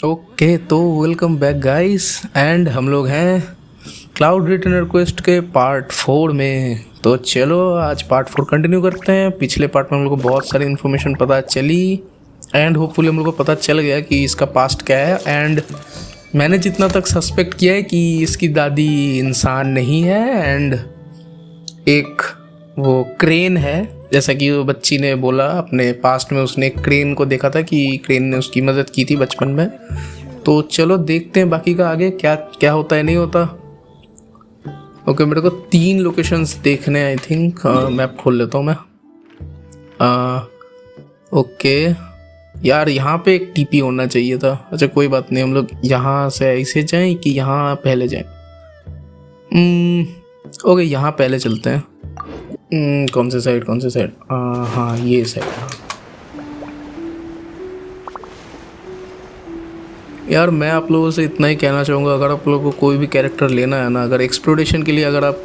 Okay तो welcome back guys and हम लोग हैं क्लाउड रिटर्न रिक्वेस्ट के पार्ट 4 में। तो चलो आज पार्ट 4 कंटिन्यू करते हैं। पिछले पार्ट में हम लोग को बहुत सारी इन्फॉर्मेशन पता चली एंड होपफुली हम लोग को पता चल गया कि इसका पास्ट क्या है। एंड मैंने जितना तक सस्पेक्ट किया है कि इसकी दादी इंसान नहीं है एंड एक वो क्रेन है, जैसा कि वो बच्ची ने बोला अपने पास्ट में उसने क्रेन को देखा था कि क्रेन ने उसकी मदद की थी बचपन में। तो चलो देखते हैं बाकी का आगे क्या क्या होता है नहीं होता। ओके मेरे को 3 लोकेशंस देखने आई थिंक। मैप खोल लेता हूँ मैं। ओके यार यहाँ पे एक टीपी होना चाहिए था। अच्छा कोई बात नहीं, हम लोग यहाँ से ऐसे जाएं कि यहाँ पहले जाएं। ओके यहाँ पहले चलते हैं। कौन से साइड हाँ ये साइड। हाँ यार मैं आप लोगों से इतना ही कहना चाहूँगा, अगर आप लोगों को कोई भी कैरेक्टर लेना है ना, अगर एक्सप्लोरेशन के लिए अगर आप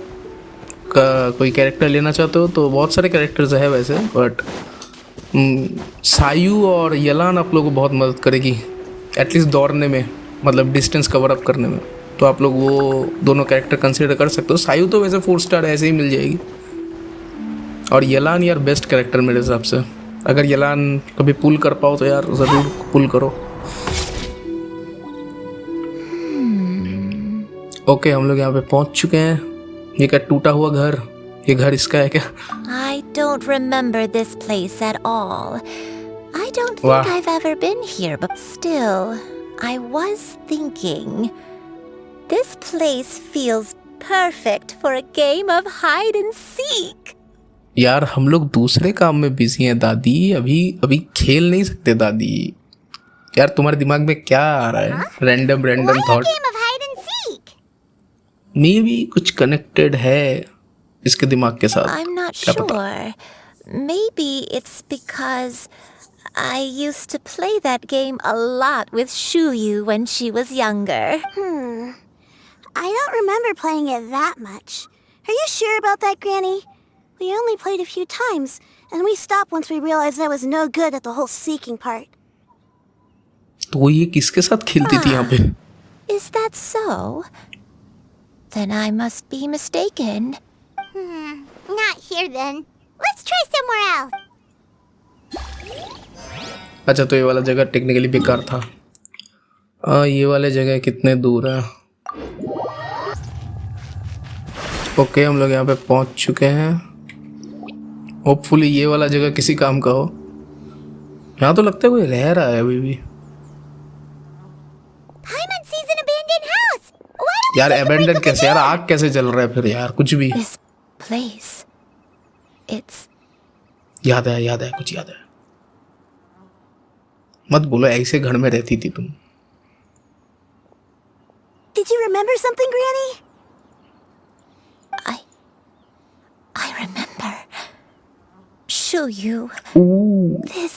का कोई कैरेक्टर लेना चाहते हो तो बहुत सारे कैरेक्टर्स है वैसे, बट सायू और यलान आप लोगों को बहुत मदद करेगी एटलीस्ट दौड़ने में, मतलब डिस्टेंस कवर अप करने में। तो आप लोग वो दोनों कैरेक्टर कंसिडर कर सकते हो। सायू तो वैसे 4 स्टार ऐसे ही मिल जाएगी, और यलान यार बेस्ट कैरेक्टर मेरे हिसाब से। अगर यलान कभी पुल कर पाओ तो यार ज़रूर पुल करो। ओके हम लोग यहाँ पे पहुँच चुके हैं। ये क्या टूटा हुआ घर, ये घर इसका है क्या? I don't remember this place at all. I don't think वाह I've ever been here, but still, I was thinking. This place feels perfect for a game of hide and seek. यार हम लोग दूसरे काम में बिजी हैं दादी, अभी अभी खेल नहीं सकते दादी। यार तुम्हारे दिमाग में क्या आ रहा है? Random random Why a thought. game of hide and seek? मे भी कुछ कनेक्टेड है इसके दिमाग के साथ, I'm not क्या पता। sure. Maybe it's because I used to play that game a lot with Shuyu when she was younger. I don't remember playing it that much. Are you sure about that, Granny? We only played a few times, and we stopped once we realized I was no good at the whole seeking part. तो ये किसके साथ खेलती थी यहाँ पे? Is that so? Then I must be mistaken. Not here then. Let's try somewhere else. अच्छा तो ये वाला जगह टेक्निकली बेकार था। ये वाले जगह कितने दूर है? ओके हम लोग यहाँ पे पहुँच चुके हैं। होपफुली ये वाला जगह किसी काम का हो। यहाँ तो लगता है कोई रह रहा है अभी भी। Paimon sees an abandoned house. Why don't यार we take a break abandon with the कैसे यार, dog? आग कैसे जल रहा है फिर यार कुछ भी। This place. It's याद है कुछ याद है। मत बोलो ऐसे घर में रहती थी तुम। Did you remember something, Granny? I remember. Shuyu. This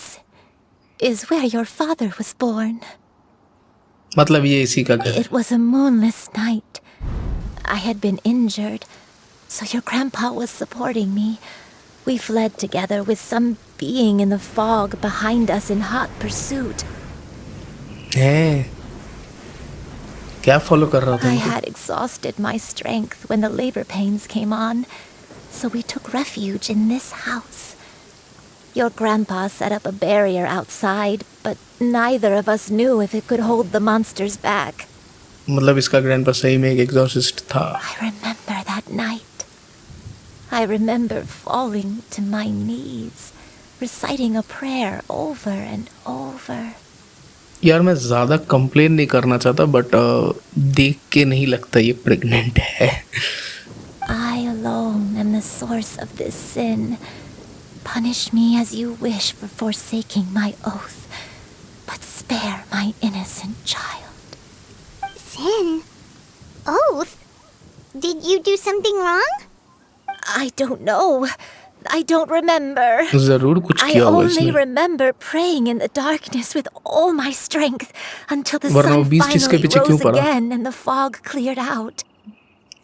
is where your father was born. मतलब ये इसी का घर है। It was a moonless night. I had been injured, so your grandpa was supporting me. We fled together with some being in the fog behind us in hot pursuit. है क्या follow कर रहा था I इनको? had exhausted my strength when the labor pains came on, so we took refuge in this house. Your grandpa set up a barrier outside, but neither of us knew if it could hold the monsters back. मतलब इसका grandpa सही में एक Exorcist था। I remember that night. I remember falling to my knees, reciting a prayer over and over. यार मैं ज़्यादा complain नहीं करना चाहता, बट देख के नहीं लगता ये प्रेग्नेंट है। I alone am the source of this sin. Punish me as you wish for forsaking my oath, but spare my innocent child. Sin? Oath? Did you do something wrong? I don't know. I don't remember. ज़रूर कुछ I किया होगा only इसने। remember praying in the darkness with all my strength until the वरना वो sun beast इसके finally पीछे क्यों rose पड़ा? again and the fog cleared out.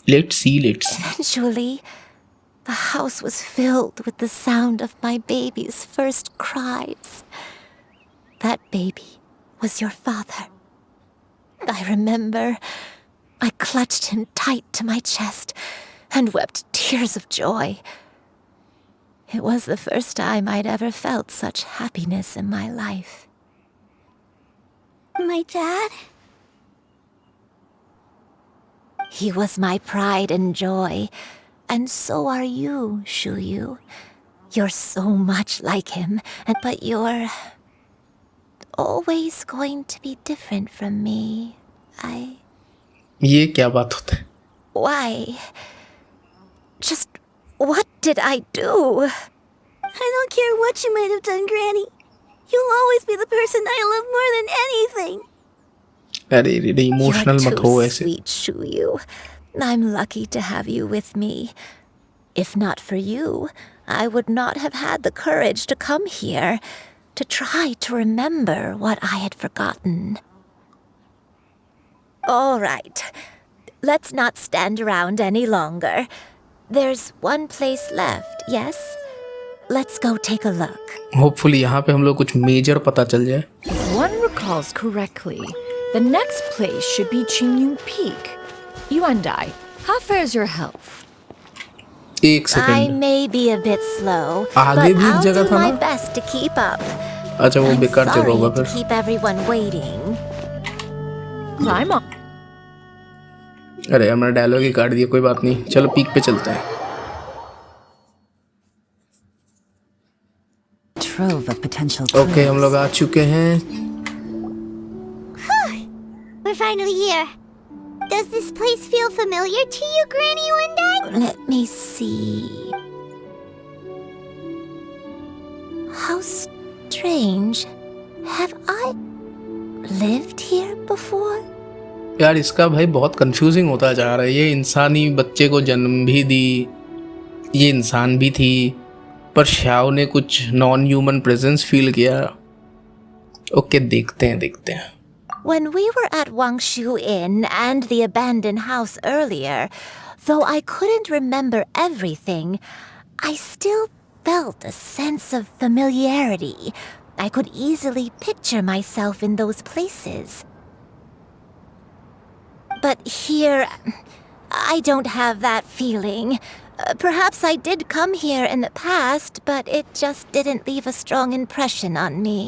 Let's see. Eventually, the house was filled with the sound of my baby's first cries. That baby was your father. I remember I clutched him tight to my chest and wept tears of joy. It was the first time I'd ever felt such happiness in my life. My dad? He was my pride and joy, and so are you, Xianyun. You're so much like him, but you're always going to be different from me. ये क्या बात होता है? Why? Just what did I do? I don't care what you might have done, Granny. You'll always be the person I love more than anything. अरे रे emotional You're मत too हो ऐसे. sweet, Xianyun. I'm lucky to have you with me. If not for you, I would not have had the courage to come here, to try to remember what I had forgotten. All right, let's not stand around any longer. There's one place left, yes? Let's go take a look. Hopefully यहाँ पे हम लोग कुछ major पता चल जाए. If one recalls correctly, the next place should be Xianyun Peak. You and I, how fares your health? एक I second. may be a bit slow, आगे but भी एक I'll जगह do था my ना? best to keep up. अच्छा वो I'm बेकार जगह sorry होगा to फिर. keep everyone waiting. Climb on. अरे हमारा डायलॉग ही काट दिया. कोई बात नहीं, चलो पीक पे चलते हैं. Trove of potential ओके हम लोग आ चुके हैं. We're finally here. Does this place feel familiar to you, Granny Wendai? Let me see. How strange. Have I lived here before? यार इसका भाई बहुत कंफ्यूजिंग होता जा रहा है. ये इंसानी बच्चे को जन्म भी दी, ये इंसान भी थी, पर श्याओ ने कुछ नॉन ह्यूमन प्रेजेंस फील किया. ओके देखते हैं. When we were at Wangshu Inn and the abandoned house earlier, though I couldn't remember everything, I still felt a sense of familiarity. I could easily picture myself in those places. But here, I don't have that feeling. Perhaps I did come here in the past, but it just didn't leave a strong impression on me.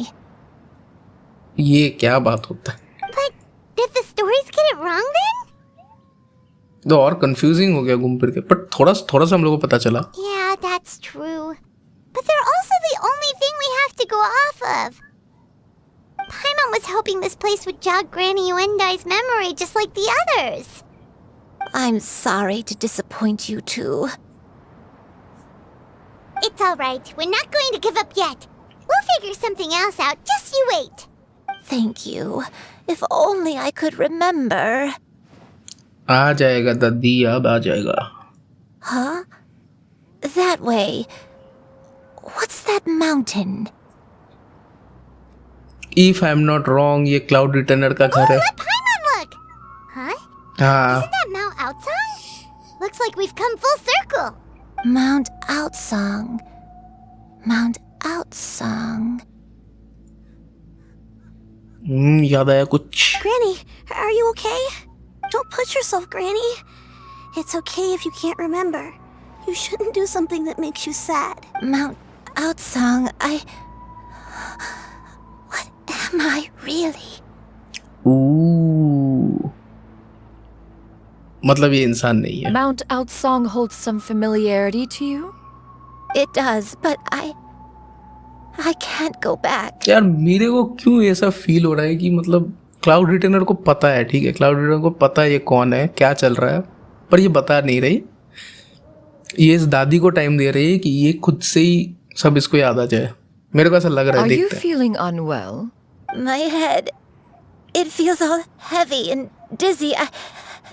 ये क्या बात होता है? But did the stories get it wrong then? तो और confusing हो गया घूम फिर के. पर थोड़ा सा हम लोगों को पता चला. Yeah, that's true. But they're also the only thing we have to go off of. Paimon was hoping this place would jog Granny Wendai's memory just like the others. I'm sorry to disappoint you too. It's all right. We're not going to give up yet. We'll figure something else out. Just you wait. Thank you. If only I could remember. आ जाएगा दादी, अब आ जाएगा. Huh? That way. What's that mountain? If I'm not wrong, ये cloud returner का घर है. Let Paimon look. Huh? हाँ. Isn't that Mount Outsong? Looks like we've come full circle. Mount Outsong. Mount Outsong. याद आया कुछ. Granny, are you okay? Don't push yourself, Granny. It's okay if you can't remember. You shouldn't do something that makes you sad. Mount Outsong, What am I really? मतलब ये इंसान नहीं है. Mount Outsong holds some familiarity to you? It does, but I can't go back. यार मेरे को क्यों ऐसा फील हो रहा है कि मतलब क्लाउड रिटर्नर को पता है, ठीक है, क्लाउड रिटर्नर को पता है ये कौन है, क्या चल रहा है, पर ये बता नहीं रही. ये इस दादी को टाइम दे रही है कि ये खुद से ही सब इसको याद आ जाए. मेरे को ऐसा लग रहा है. Are you देखते हैं. feeling unwell? My head, it feels all heavy and dizzy.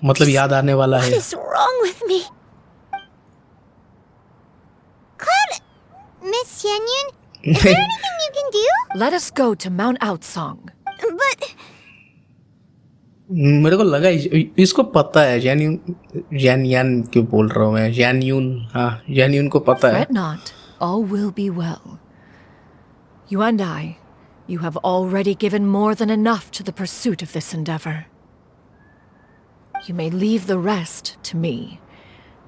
मतलब याद आने वाला What है. is wrong with me? Cloud, Miss Xianyun, is there anything you can do? Let us go to Mount Outsong. But मेरे को लगा इसको पता है. ज़्यान्यान क्यों बोल रहा हूँ मैं, ज़्यान्यून. हाँ ज़्यान्यून को पता है. Fret not, all will be well. You and I, you have already given more than enough to the pursuit of this endeavor. You may leave the rest to me.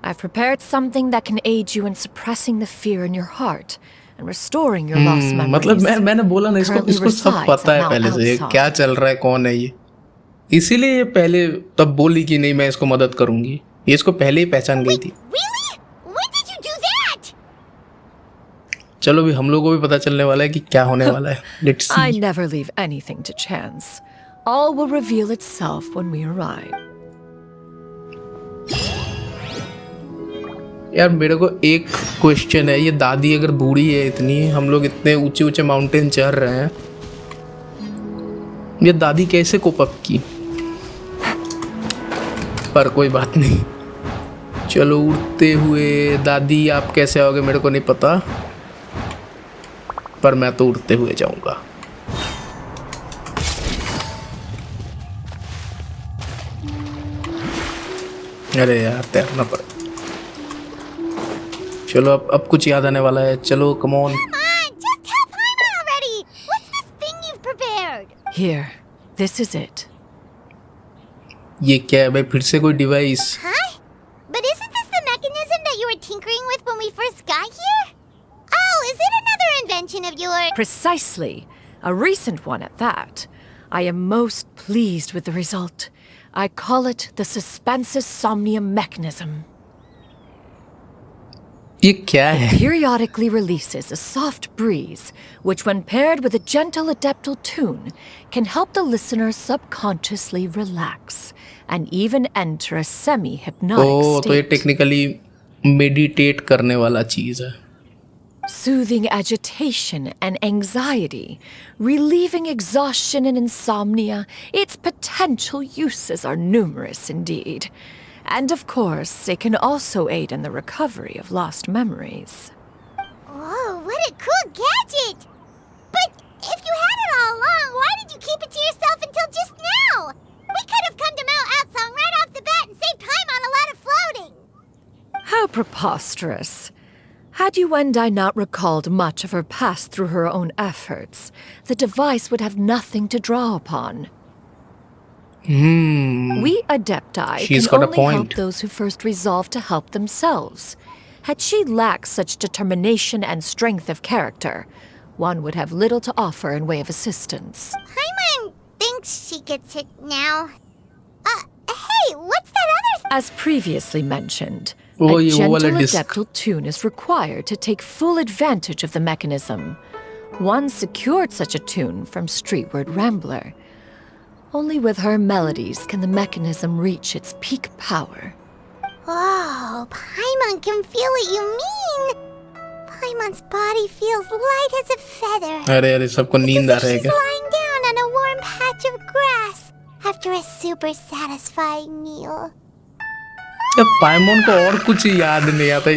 I've prepared something that can aid you in suppressing the fear in your heart and restoring your lost मतलब memories. मैंने बोला ना, इसको Currently इसको सब resides पता at है Mount पहले से ये Outside. क्या चल रहा है, कौन है ये, इसीलिए ये पहले तब बोली कि नहीं मैं इसको मदद करूंगी, ये इसको पहले ही पहचान गई थी। Really? When did you do that? चलो भी हम लोगों को भी पता चलने वाला है कि क्या होने वाला है। Let's I see. never leave anything to chance. All will reveal itself when we arrive. यार मेरे को एक क्वेश्चन है, ये दादी अगर बूढ़ी है इतनी, हम लोग इतने ऊंचे ऊंचे माउंटेन चढ़ रहे हैं, ये दादी कैसे कोप अप की? पर कोई बात नहीं, चलो उड़ते हुए। दादी आप कैसे आओगे मेरे को नहीं पता, पर मैं तो उड़ते हुए जाऊंगा। अरे यार तैरना पड़े। चलो अब कुछ याद आने वाला है, चलो come on. Come on, just tell Paimon already. What's this thing you've prepared? Here, this is it. ये क्या है भाई, फिर से कोई device? Huh? But isn't this the mechanism that you were tinkering with when we first got here? Oh, is it another invention of yours? Precisely. A recent one at that. I am most pleased with the result. I call it the suspensus somnium mechanism. ये क्या है? Periodically releases a soft breeze, which when paired with a gentle adeptal tune, can help the listener subconsciously relax and even enter a semi-hypnotic ओ तो ये state. Technically meditate करने वाला चीज है। Soothing agitation and anxiety, relieving exhaustion and insomnia, its potential uses are numerous indeed. And of course, it can also aid in the recovery of lost memories. Whoa, what a cool gadget! But if you had it all along, why did you keep it to yourself until just now? We could have come to Mount Outsong right off the bat and saved time on a lot of floating. How preposterous. Had you and I not recalled much of her past through her own efforts, the device would have nothing to draw upon. We Adepti She's can got a only help point. those who first resolve to help themselves. Had she lacked such determination and strength of character, one would have little to offer in way of assistance. Paimon thinks she gets it now. Hey, what's that other thing? As previously mentioned, Oh, a ये वो वाला gentle disc. adeptal tune is required to take full advantage of the mechanism. One secured such a tune from Streetward Rambler. Only with her melodies can the mechanism reach its peak power. Oh, Paimon can feel what you mean. Paimon's body feels light as a feather. अरे अरे सबको नींद आ As रहा है if she's क्या? lying down on a warm patch of grass after a super satisfying meal. जब पाइमोन को और कुछ याद नहीं आता,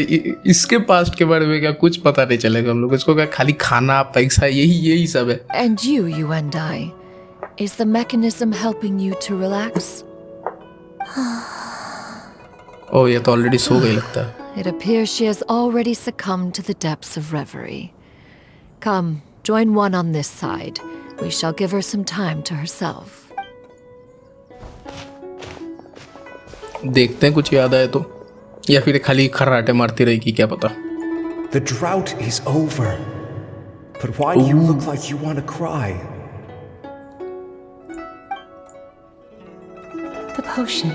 इसके पास्ट के बारे में क्या कुछ पता नहीं चलेगा हम लोग, इसको क्या खाली खाना पैसा यही सब है। And you and I, is the mechanism helping you to relax? ओ ये तो ऑलरेडी सो गई लगता है। It appears she has already succumbed to the depths of reverie. Come, join one on this side. We shall give her some time to herself. देखते हैं कुछ याद आए तो, या फिर खाली खर्राटे मारती रहेगी क्या पता। The drought is over. But why do you look like you want to cry? The potion.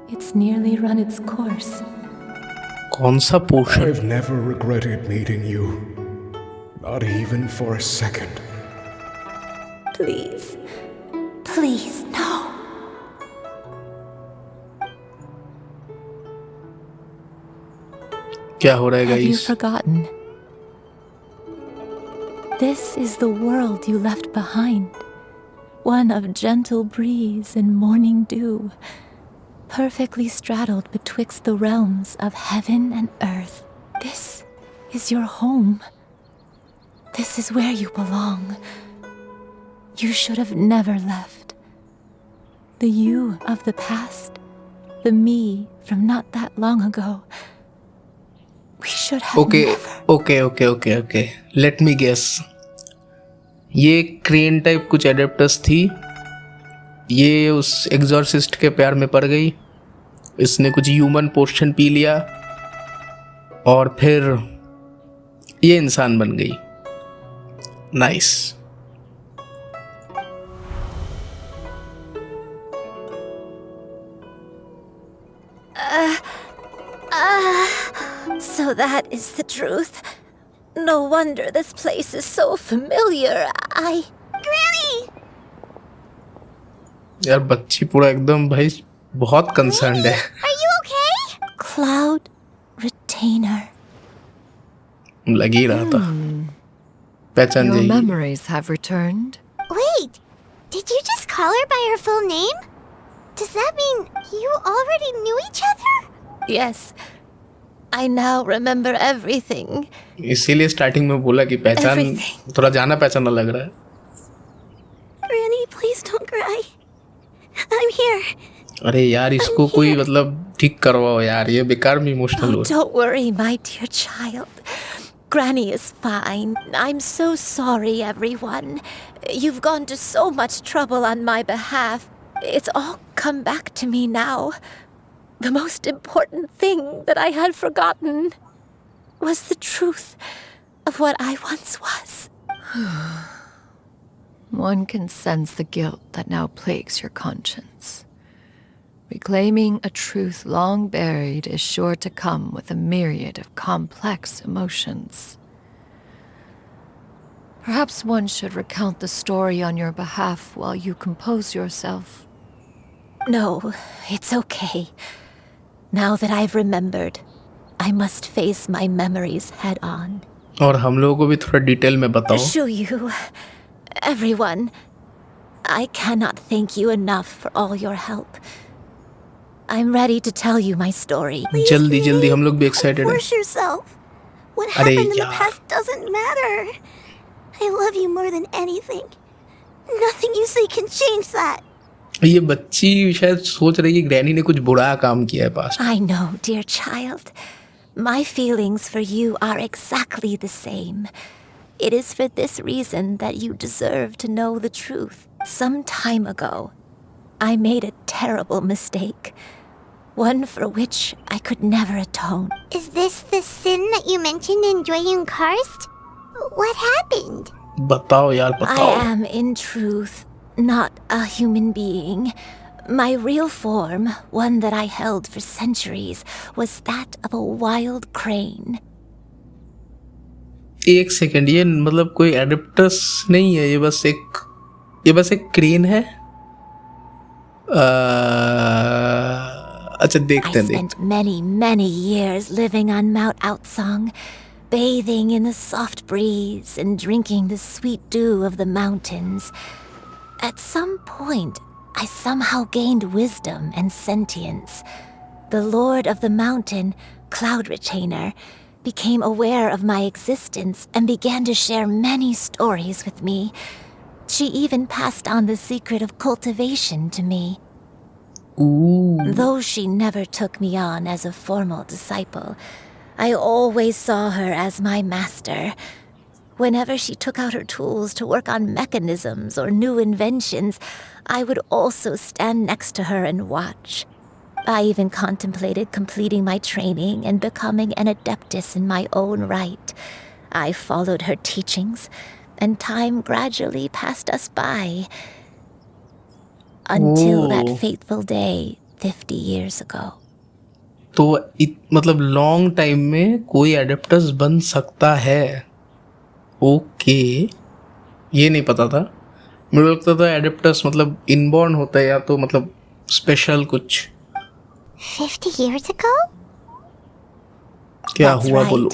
It's nearly run its course. कौन सा पोषण? I've never regretted meeting you. Not even for a second. Please. Please, no. क्या हो रहा है Have you guys? forgotten? This is the world you left behind. One of gentle breeze and morning dew, perfectly straddled betwixt the realms of heaven and earth. This is your home. This is where you belong. You should have never left. The you of the past, the me from not that long ago. We should have okay never. Okay okay okay okay, let me guess. ये crane type कुछ adapters थी ये उस Exorcist के प्यार में पड़ गई, इसने कुछ ह्यूमन पोर्शन पी लिया और फिर ये इंसान बन गई। Nice. So that is the truth. No wonder this place is so familiar. Granny! यार बच्ची पूरा एकदम भाई बहुत कंसर्न्ड है। Are you okay? Cloud Retainer. लग ही रहा था, पहचान Your जाएगी। memories have returned. Wait, did you just call her by her full name? Does that mean you already knew each other? Yes, I now remember everything. इसीलिए starting में बोला कि पहचान, Everything. थोड़ा जाना पहचाना लग रहा है। Granny, please don't cry. I'm here. अरे यार इसको कोई मतलब ठीक करवाओ यार, ये बेकार में इमोशनल हो। Don't worry, my dear child. Granny is fine. I'm so sorry, everyone. You've gone to so much trouble on my behalf. It's all come back to me now. The most important thing that I had forgotten was the truth of what I once was. One can sense the guilt that now plagues your conscience. Reclaiming a truth long buried is sure to come with a myriad of complex emotions. Perhaps one should recount the story on your behalf while you compose yourself. No, it's okay. Now that I've remembered, I must face my memories head on. और हम लोगों को भी थोड़ा detail में बताओ। Xianyun, everyone, I cannot thank you enough for all your help. I'm ready to tell you my story. जल्दी जल्दी, हम लोग भी एक्साइटेड हैं। Force yourself. What अरे happened in the यार। past doesn't matter. I love you more than anything. Nothing you say can change that. ये बच्ची शायद सोच रही है कि ग्रैनी ने कुछ बुरा काम किया है past. I know, dear child. My feelings for you are exactly the same. It is for this reason that you deserve to know the truth. Some time ago, I made a terrible mistake. One for which I could never atone. Is this the sin that you mentioned in Xianyun Karst? What happened? बताओ यार I बताओ। am, in truth, not a human being. My real form, one that I held for centuries, was that of a wild crane. एक second, ये मतलब कोई एडेप्टस नहीं है, ये बस एक क्रेन है। अच्छा I देखते हैं spent many years living on Mount Outsong, bathing in the soft breeze and drinking the sweet dew of the mountains. At some point, I somehow gained wisdom and sentience. The Lord of the Mountain, Cloud Retainer, became aware of my existence and began to share many stories with me. She even passed on the secret of cultivation to me. Though she never took me on as a formal disciple, I always saw her as my master. Whenever she took out her tools to work on mechanisms or new inventions, I would also stand next to her and watch. I even contemplated completing my training and becoming an adeptus in my own right. I followed her teachings, and time gradually passed us by. Until that fateful day 50 years ago. तो मतलब long time में कोई एडेप्टस बन सकता है। Okay, ये नहीं पता था। मुझे लगता था एडेप्टस मतलब इनबॉर्न होता है या तो मतलब स्पेशल कुछ। 50 years ago? क्या That's हुआ right. बोलो।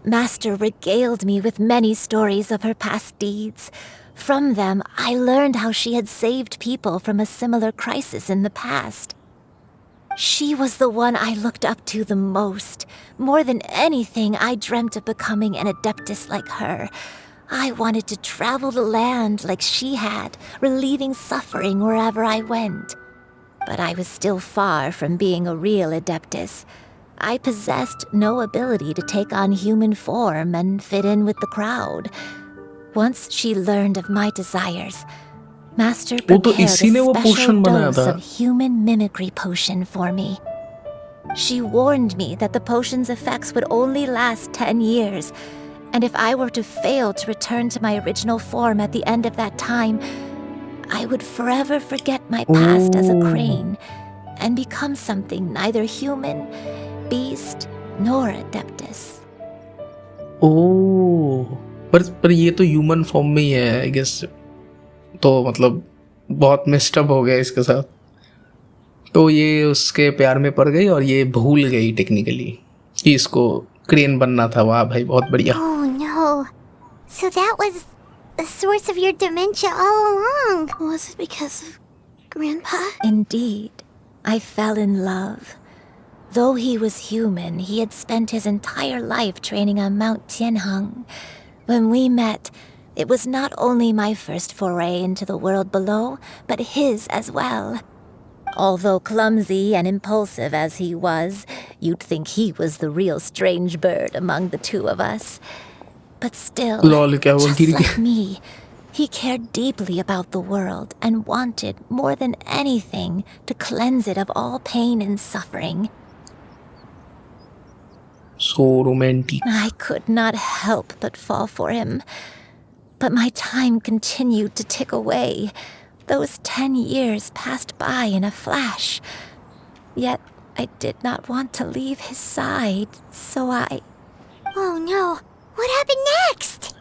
Master regaled me with many stories of her past deeds. From them, I learned how she had saved people from a similar crisis in the past. She was the one I looked up to the most. More than anything, I dreamt of becoming an adeptus like her. I wanted to travel the land like she had, relieving suffering wherever I went. But I was still far from being a real adeptus. I possessed no ability to take on human form and fit in with the crowd. Once she learned of my desires, Master वो तो prepared इसी ने a वो special portion बनाया dose था। of human mimicry potion for me. She warned me that the potion's effects would only last 10 years, and if I were to fail to return to my original form at the end of that time, I would forever forget my past as a oh crane and become something neither human, beast, nor adeptus. ओह पर ये तो human form में ही है I guess. तो मतलब बहुत मिस्टअप हो गया इसके साथ। तो ये उसके प्यार में पड़ गई और ये भूल गई टेक्निकली कि इसको क्रेन बनना था। वाह भाई बहुत बढ़िया। Oh no. So that was the source of your dementia all along. Was it because of Grandpa? Indeed, I fell in love. Though he was human, he had spent his entire life training on Mount Tianheng. When we met, it was not only my first foray into the world below, but his as well. Although clumsy and impulsive as he was, you'd think he was the real strange bird among the two of us. But still, lol क्या हुआ just गिर like गया। me, he cared deeply about the world and wanted, more than anything, to cleanse it of all pain and suffering. So romantic. I could not help but fall for him. But my time continued to tick away. Those 10 years passed by in a flash. Yet I did not want to leave his side, so I... Oh no. What happened next?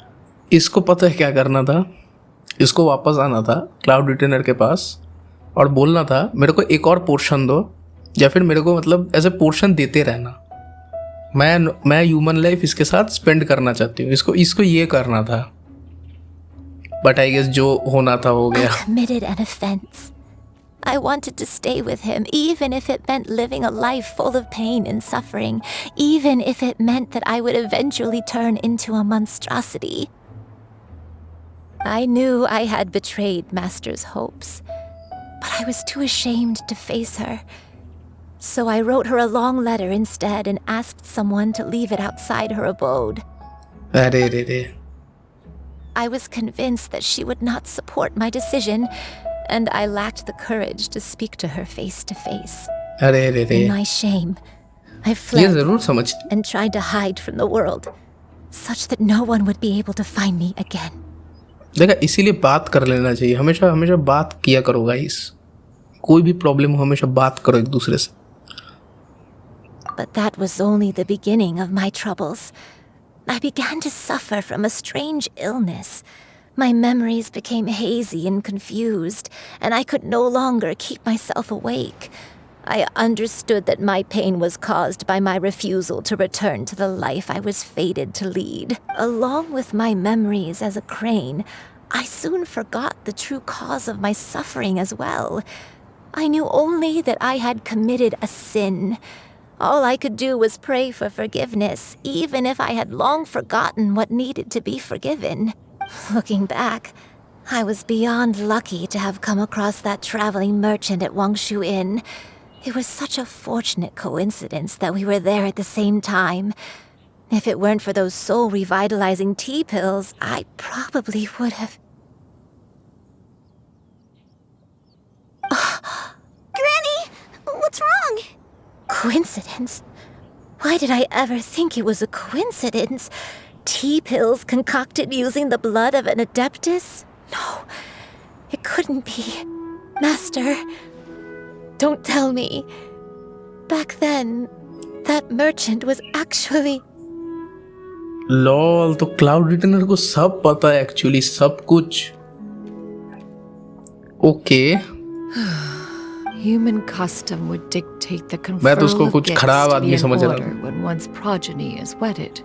इसको पता है क्या करना था। इसको वापस आना था क्लाउड रिटेनर के पास और बोलना था मेरे को एक और पोर्शन दो, या फिर मेरे को मतलब ऐसे पोर्शन देते रहना। मैं ह्यूमन लाइफ इसके साथ स्पेंड करना चाहती हूँ। इसको ये करना था। बट आई गेस जो होना था हो I गया। committed an offense. I wanted to stay with him, even if it meant living a life full of pain and suffering, even if it meant that I would eventually turn into a monstrosity. I knew I had betrayed Master's hopes, but I was too ashamed to face her. So I wrote her a long letter instead and asked someone to leave it outside her abode. अरे रे रे। I was convinced that she would not support my decision, and I lacked the courage to speak to her face to face. अरे रे रे। In my shame, I ये fled जरूर समझती। and tried to hide from the world, such that no one would be able to find me again. देखा, इसीलिए बात कर लेना चाहिए। हमेशा हमेशा बात किया करो गाइस। कोई भी प्रॉब्लम हो हमेशा बात करो एक दूसरे से। But that was only the beginning of my troubles. I began to suffer from a strange illness. My memories became hazy and confused, and I could no longer keep myself awake. I understood that my pain was caused by my refusal to return to the life I was fated to lead. Along with my memories as a crane, I soon forgot the true cause of my suffering as well. I knew only that I had committed a sin. All I could do was pray for forgiveness, even if I had long forgotten what needed to be forgiven. Looking back, I was beyond lucky to have come across that traveling merchant at Wangshu Inn. It was such a fortunate coincidence that we were there at the same time. If it weren't for those soul-revitalizing tea pills, I probably would have... Granny! What's wrong? Coincidence? Why did I ever think it was a coincidence? Tea pills concocted using the blood of an adeptus? No, it couldn't be. Master, don't tell me. Back then, that merchant was actually... lol, तो cloud retainer को सब पता है actually, सब कुछ। Okay. Human custom would dictate the मैं तो उसको conferral of कुछ gifts खराब to be आदमी in समझ रहा order था। when one's progeny is wedded,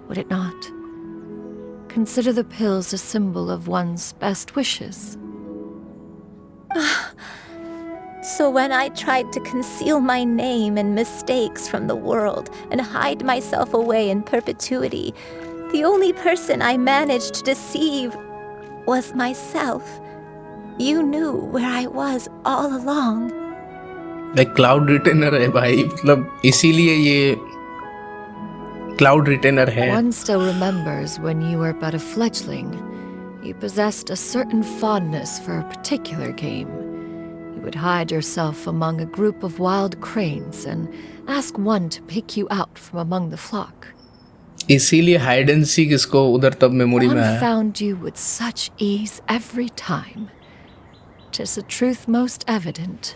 would it not? Consider the pills a symbol of one's best wishes. So when I tried to conceal my name and mistakes from the world and hide myself away in perpetuity, the only person I managed to deceive was myself. You knew where I was all along. Like cloud retainer है भाई, मतलब इसीलिए ये cloud retainer है। One still remembers when you were but a fledgling. You possessed a certain fondness for a particular game. You would hide yourself among a group of wild cranes and ask one to pick you out from among the flock. इसीलिए hide and seek इसको उधर तब memory में One आया। found you with such ease every time. 'Tis a truth most evident.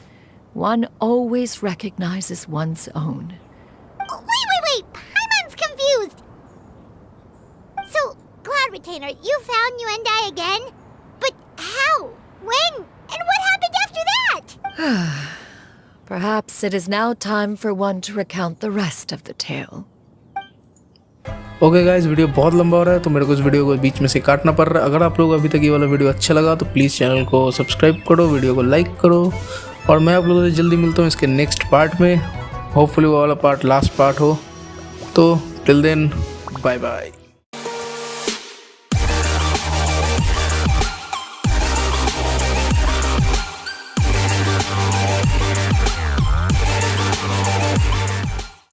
One always recognizes one's own. Wait! Paimon's confused! So, Cloud Retainer, you found Yuandai again? But how? When? And what happened after that? Perhaps it is now time for one to recount the rest of the tale. Okay guys, video बहुत लंबा हो रहा है तो मेरे को इस video को बीच में से काटना पड़ रहा है। अगर आप लोग अभी तक ये वाला वीडियो अच्छा लगा तो प्लीज़ चैनल को सब्सक्राइब करो, वीडियो को लाइक करो, और मैं आप लोगों से जल्दी मिलता हूँ इसके नेक्स्ट पार्ट में। होपफुली वो वाला पार्ट लास्ट पार्ट हो। तो टिल देन, बाय बाय।